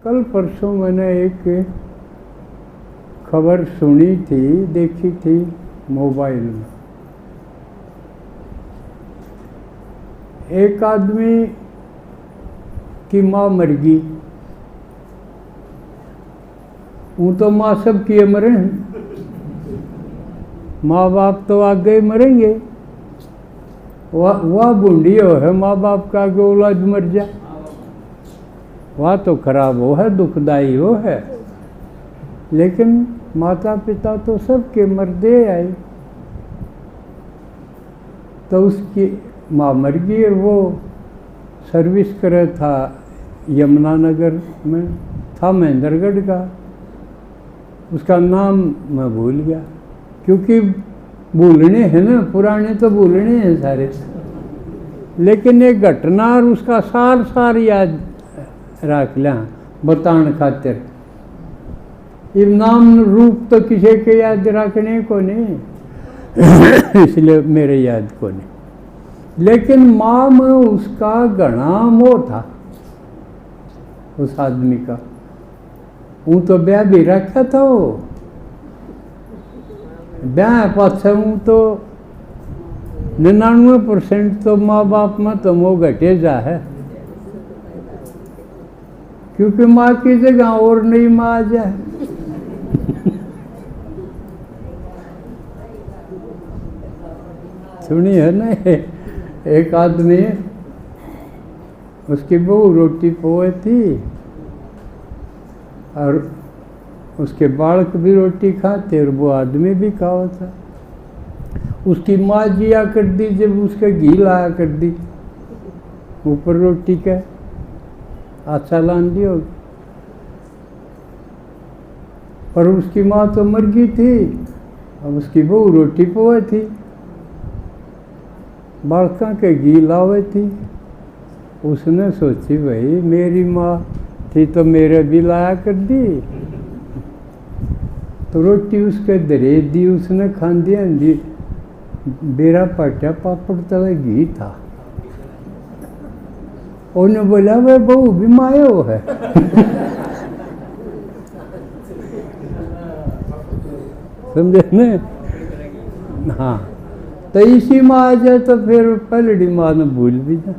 कल परसों मैंने एक खबर सुनी थी, देखी थी मोबाइल में। एक आदमी की माँ मर गई। वो तो माँ सब किए मरे हैं, माँ बाप तो आगे ही मरेंगे। वह बूढ़ी हो है, माँ बाप का आगे औलाद मर जाए, वह तो खराब हो है, दुखदाई हो है। लेकिन माता पिता तो सबके मरदे आए। तो उसकी माँ मर गई और वो सर्विस करे था यमुनानगर में, था महेंद्रगढ़ का। उसका नाम मैं भूल गया, क्योंकि भूलने हैं ना, पुराने तो भूलने हैं सारे। लेकिन एक घटना और उसका सार सार याद रख लिया बताने खातिर। ये नाम रूप तो किसी के याद रखने को नहीं इसलिए मेरे याद को नहीं। लेकिन माँ में उसका घना मोह था उस आदमी का। वो तो ब्याह भी रखा था, वो ब्याह पाछे हूँ तो 99% तो माँ बाप में तो मोह घटे जा है, क्योंकि माँ की जगह और नई माँ आ जाए। सुनी है ना, एक आदमी, उसकी बहू रोटी पोए थी और उसके बालक भी रोटी खाते और वो आदमी भी खाओ था। उसकी माँ जिया कर दी, जब उसके घी लाया कर दी ऊपर रोटी का अच्छा लान दियो। पर उसकी माँ तो मर गई थी, अब उसकी बहू रोटी पोए थी, बालका के घी लावे थी। उसने सोची भाई मेरी माँ थी तो मेरे भी लाया कर दी। तो रोटी उसके दरे दी, उसने खांदी आंदी, बेरा पाटा पापड़ तले घी था। उन्हें बोला वह बहू भी मायो है समझे न? हाँ, तो इसी माँ आ जाए तो फिर पहलड़ी माँ ने भूल भी जाए।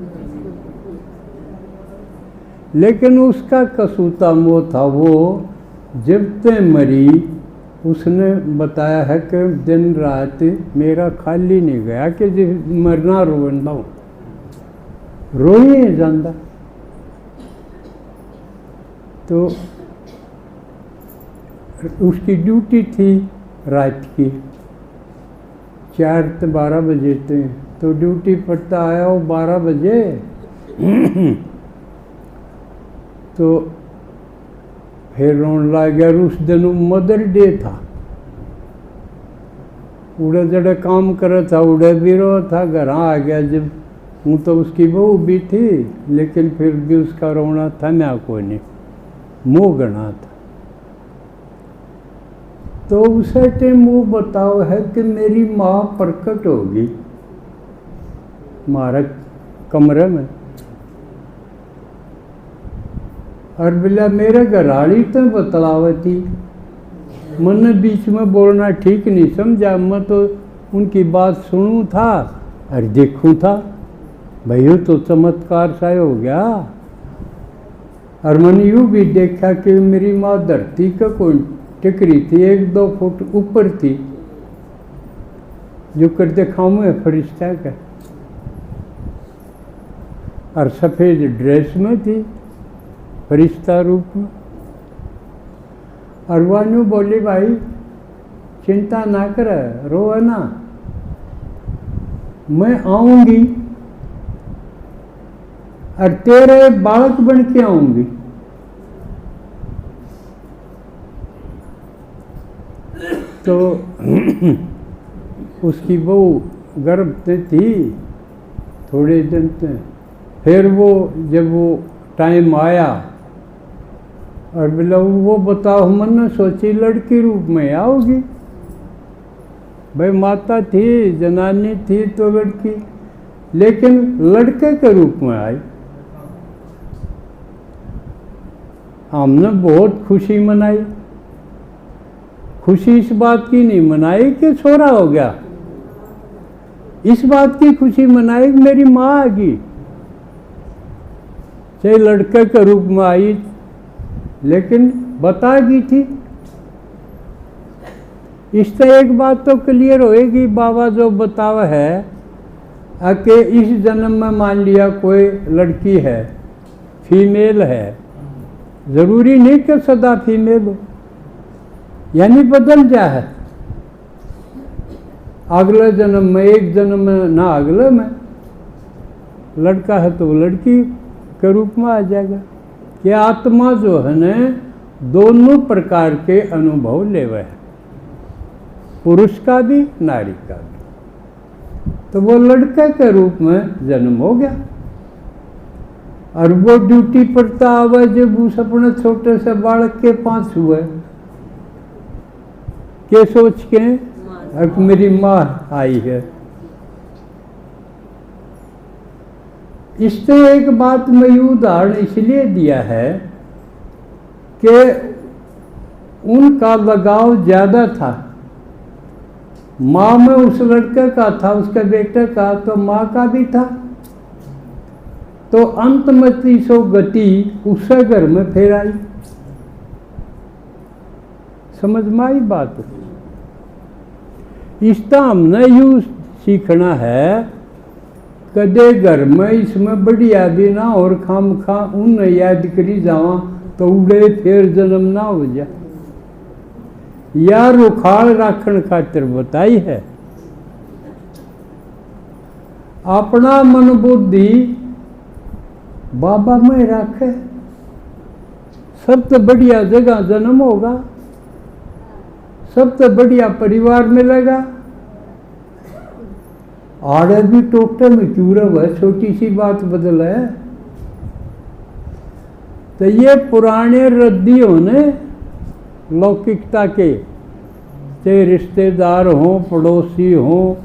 लेकिन उसका कसूता मोह था। वो जब ते मरी, उसने बताया है कि दिन रात मेरा खाली नहीं गया कि जिस मरना रोंदा हूँ, रोई जाता। तो उसकी ड्यूटी थी रात की 4 से 12 बजे थे। तो ड्यूटी पड़ता आया वो 12 बजे तो फिर रोन लग गया। उस दिन मदर डे था, उड़े जड़े काम करे था, उड़े भी रो था। घर आ गया जब, हूँ तो उसकी बहू भी थी, लेकिन फिर भी उसका रोना था ना कोई नहीं, मुँह गना था। तो उसे टाइम वो बताओ है कि मेरी माँ प्रकट होगी हमारे कमरे में, और बोला मेरे घराड़ी तो बतलावे थी। मैंने बीच में बोलना ठीक नहीं समझा, मैं तो उनकी बात सुनूं था और देखूं था, भाई तो चमत्कार सा हो गया। और मैंने यूँ भी देखा कि मेरी माँ धरती का कोई टिकरी थी, 1-2 फुट ऊपर थी, जो कर दिखाऊँ है फरिश्ता का, और सफ़ेद ड्रेस में थी फरिश्ता रूप में। और वानू बोली भाई चिंता ना कर, रो है ना, मैं आऊंगी और तेरे बालक बन के आऊंगी। तो उसकी बहू गर्भ में थी थोड़े दिन से। फिर वो जब वो टाइम आया और बोला वो बताओ, मैंने सोची लड़की रूप में आओगी। भाई माता थी, जनानी थी तो लड़की, लेकिन लड़के के रूप में आई। हमने बहुत खुशी मनाई। खुशी इस बात की नहीं मनाई कि छोरा हो गया, इस बात की खुशी मनाई कि मेरी माँ आ गई। चाहे लड़के के रूप में आई, लेकिन बता गई थी। इससे एक बात तो क्लियर होएगी, बाबा जो बतावा है कि इस जन्म में मान लिया कोई लड़की है, फीमेल है, जरूरी नहीं कि सदा फीमेल हो, यानी बदल जा है। अगले जन्म में, एक जन्म में ना अगले में लड़का है तो वो लड़की के रूप में आ जाएगा। कि आत्मा जो है न दोनों प्रकार के अनुभव लेवे है, पुरुष का भी नारी का भी। तो वो लड़के के रूप में जन्म हो गया और वो ड्यूटी पर तो आवे जब उस अपने छोटे से बालक के पास हुए के सोच के अब मेरी माँ आई है। इससे एक बात में उदाहरण इसलिए दिया है कि उनका लगाव ज्यादा था। माँ में उस लड़के का था, उसके बेटे का, तो माँ का भी था। तो अंत में 300 गति उससे घर में फिर आई। समझ में आई बात? इसका हमने यूं सीखना है, कदे घर में इसमें बढ़िया भी ना और खाम खा उन याद करी जावा तो उड़े फिर जन्म ना हो जा, या रुखाल राखण खातिर बताई है। अपना मन बुद्धि बाबा में रखे, सबसे बढ़िया जगह जन्म होगा, सबसे बढ़िया परिवार मिलेगा। आड़े भी टोकटे में क्यों रहे, छोटी सी बात बदल है। तो ये पुराने रद्दी होने लौकिकता के, चाहे रिश्तेदार हों, पड़ोसी हों,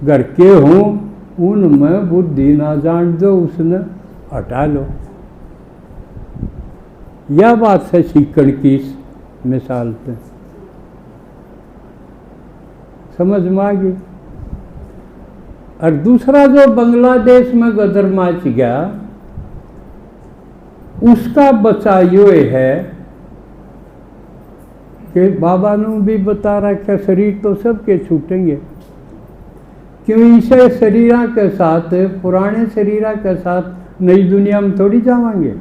घर के हों, उनमें बुद्धि ना जान दो, उसने हटा लो। यह बात है सीखण की इस मिसाल पे, समझ में आ गई। और दूसरा जो बांग्लादेश में गदर माच गया, उसका बचा ये है कि बाबा ने भी बता रखा शरीर तो सबके छूटेंगे, क्यों इसे शरीरा के साथ, पुराने शरीरा के साथ नई दुनिया में थोड़ी जावांगे।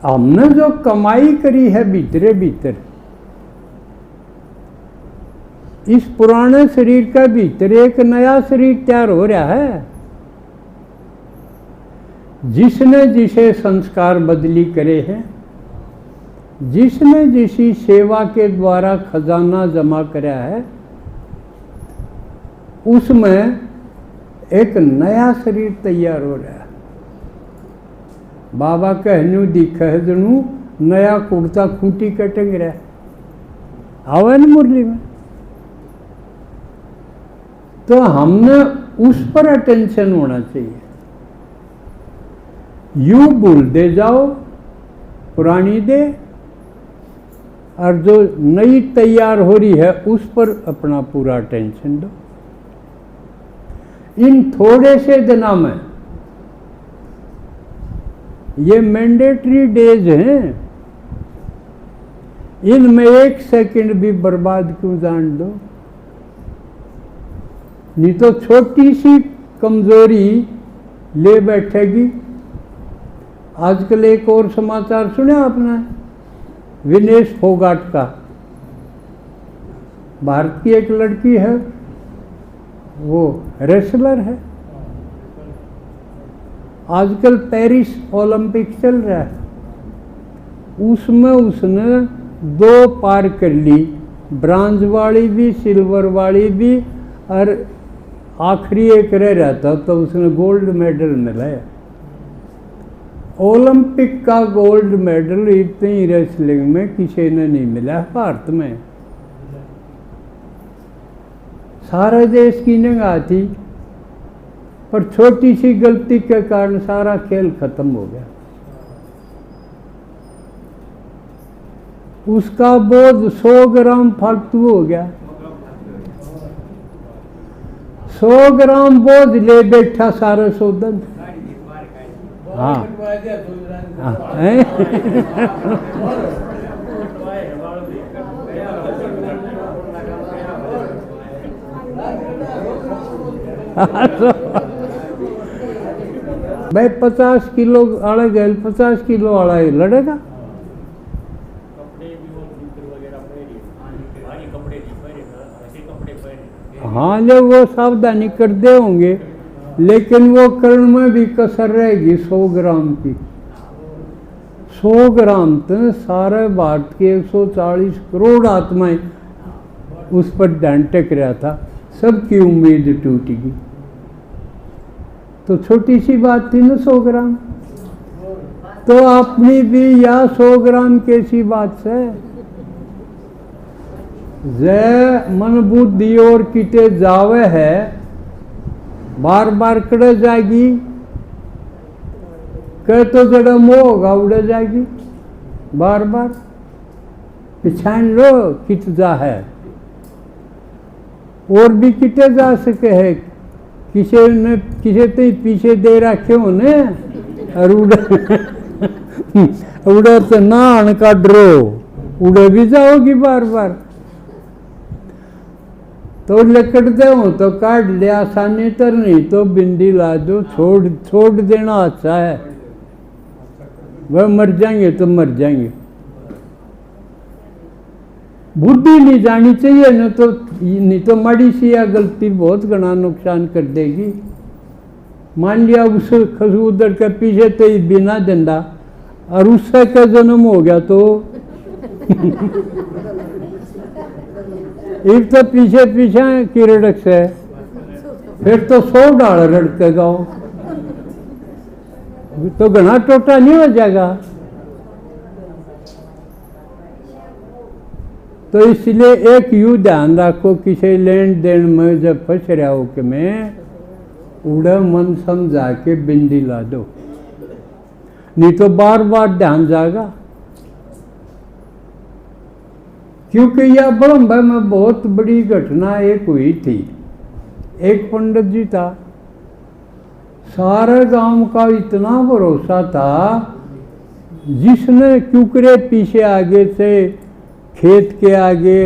हमने जो कमाई करी है भीतरे भीतर, इस पुराने शरीर का भीतर एक नया शरीर तैयार हो रहा है। जिसने जिसे संस्कार बदली करे हैं, जिसने जिसी सेवा के द्वारा खजाना जमा कराया है, उसमें एक नया शरीर तैयार हो रहा है। बाबा कहनु दिखा है जनू नया कुर्ता खूंटी कटेंगे रहा आवे न मुरली में। तो हमने उस पर अटेंशन होना चाहिए। यू भूल दे जाओ पुरानी दे, और जो नई तैयार हो रही है उस पर अपना पूरा अटेंशन दो। इन थोड़े से दिनों में, ये मैंडेटरी डेज हैं, इनमें एक सेकंड भी बर्बाद क्यों जान दो। नहीं तो छोटी सी कमजोरी ले बैठेगी। आजकल एक और समाचार सुना आपने, विनेश फोगाट का, भारत की एक लड़की है, वो रेसलर है, आजकल पेरिस ओलंपिक चल रहा है, उसमें उसने 2 पार कर ली, ब्रांज वाली भी, सिल्वर वाली भी, और आखिरी एक रह रहता तो उसने गोल्ड मेडल मिला है। ओलंपिक का गोल्ड मेडल इतनी रेसलिंग में किसी ने नहीं मिला है भारत में। सारे देश की निगाह थी, पर छोटी सी गलती के कारण सारा खेल खत्म हो गया। उसका बोझ 100 ग्राम फालतू हो गया। 100 ग्राम बोझ ले बैठा सारा सौदन। हाँ हैं? भाई 50 किलो वाला गैल 50 किलो वाला लड़ेगा। हाँ जब वो सावधानी कर दे होंगे, लेकिन वो कर्ण में भी कसर रहेगी 100 ग्राम की। 100 ग्राम तो सारे भारत के 140 करोड़ आत्माएं उस पर ध्यान टेक रहा था, सबकी उम्मीद टूट गई। तो छोटी सी बात थी ना 100 ग्राम, तो अपनी भी या 100 ग्राम कैसी बात है। जय मन बुद्धि और किते जावे है, बार बार कड़े जाएगी, कह तो जड़ा मोह होगा उड़े जाएगी, बार बार पहचान लो कित जा है। और भी किते जा सके है, किसे तो पीछे दे रखे होने और उड़े तो नान का डरो, उड़े भी जाओगी बार बार। तो लकड़ते हो तो काट ले आसानी तर, नहीं तो बिंदी ला दो, छोड़ देना अच्छा है। वह मर जाएंगे तो मर जाएंगे। बुद्धि नहीं जानी चाहिए, नहीं तो माड़ी सी या गलती बहुत घना नुकसान कर देगी। मान लिया उस खसूदर के पीछे तो ही बिना डंडा और उससे का जन्म हो गया तो एक तो पीछे की रड़क से फिर तो 100 डाल रड़केगा, तो घना टोटा नहीं हो जाएगा। तो इसलिए एक यू ध्यान रखो, किसी लेन देन में जब फंस रहा हो कि मैं उड़ा मन समझा के बिंदी ला दो, नहीं तो बार बार ध्यान जाएगा। क्योंकि यह बड़म्बे में बहुत बड़ी घटना एक हुई थी। एक पंडित जी था, सारे गांव का इतना भरोसा था, जिसने क्यूकरे पीछे आगे से खेत के आगे,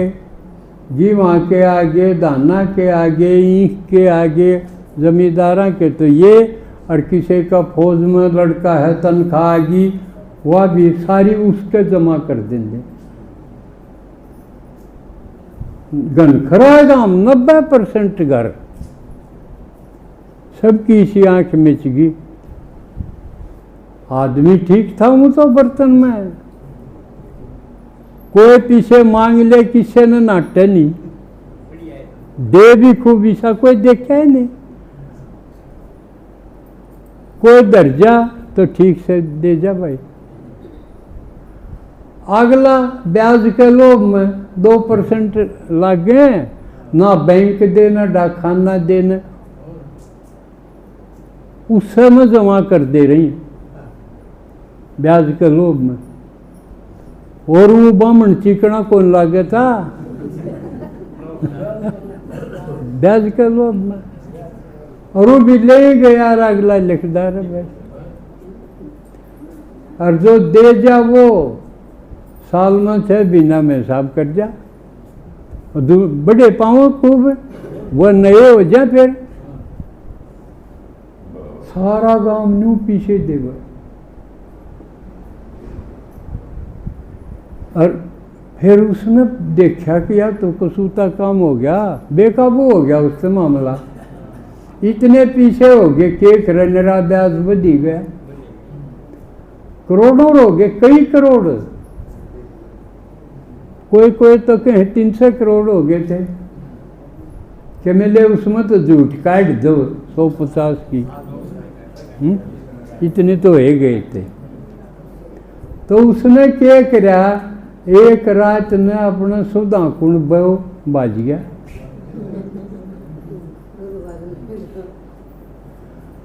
गेहूं के आगे, दाना के आगे, ईख के आगे, जमींदारा के तो ये, और किसी का फौज में लड़का है तनख्वाह आ गई, वह भी सारी उसके जमा कर देंगे। घनखरा गांव 90% घर, सबकी इसी आंख मिच गई। आदमी ठीक था वो तो बर्तन में, कोई पीछे मांग ले किसी ने नाटे नहीं, दे भी खूब ईसा कोई देखा ही नहीं। कोई दर्जा तो ठीक से दे जा भाई। अगला ब्याज के लोभ में 2% लग गए, ना बैंक देना डाकखाना देना, उससे में जमा कर दे रही ब्याज के लोभ में। और वो बामण चिकना कौन लागे था ब्याज के लोभ में, और वो भी ले गया अगला लिखदार है। और जो दे जा वो साल में 6 महीना में हिसाब कर जा, और बड़े पाओ खूब वो नए हो जाए, फिर सारा गांव न्यू पीछे देगा। और फिर उसने देखा कि यार तो कसूता काम हो गया, बेकाबू हो गया उससे मामला, इतने पीछे हो गए केक रनरा ब्याज बढ़ी गया, करोड़ों हो गए, कई करोड़, कोई तो कहीं 300 करोड़ हो गए थे कि मिले उसमें तो झूठ काट दो 150 की, इतने तो हो गए थे। तो उसने क्या करा, एक रात ने अपना सुधा कुंड बाज गया,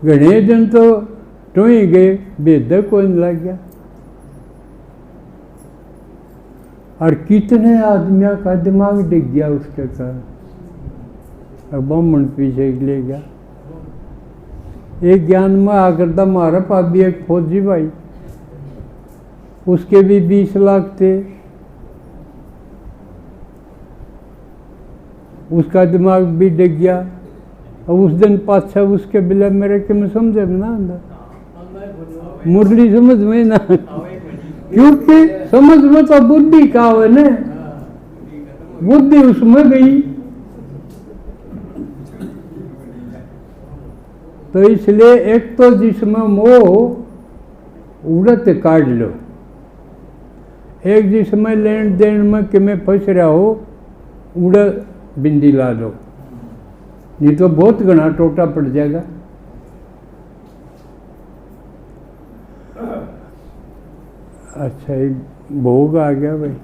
घने दिन तो टोई गए, बेद कोई लग गया। और कितने आदमियों का दिमाग डिग गया उसके कारण। अब ब्राह्मण पीछे ले गया। एक ज्ञान में आकर था हमारा भाभी एक फौजी भाई, उसके भी 20 लाख थे। उसका दिमाग भी डिग गया। और उस दिन पाछा उसके बिला मेरे के में समझे ना अंदर मुरली समझ में ना, क्योंकि समझ में तो बुद्धि का है ना, बुद्धि उसमें गई। तो इसलिए एक तो जिसमें मोह उड़त काट लो, एक जिसमें लेन देन में कि मैं फंस रहा हो उड़ बिंदी ला दो, नहीं तो बहुत घना टोटा पड़ जाएगा। अच्छा, एक भोग आ गया भाई।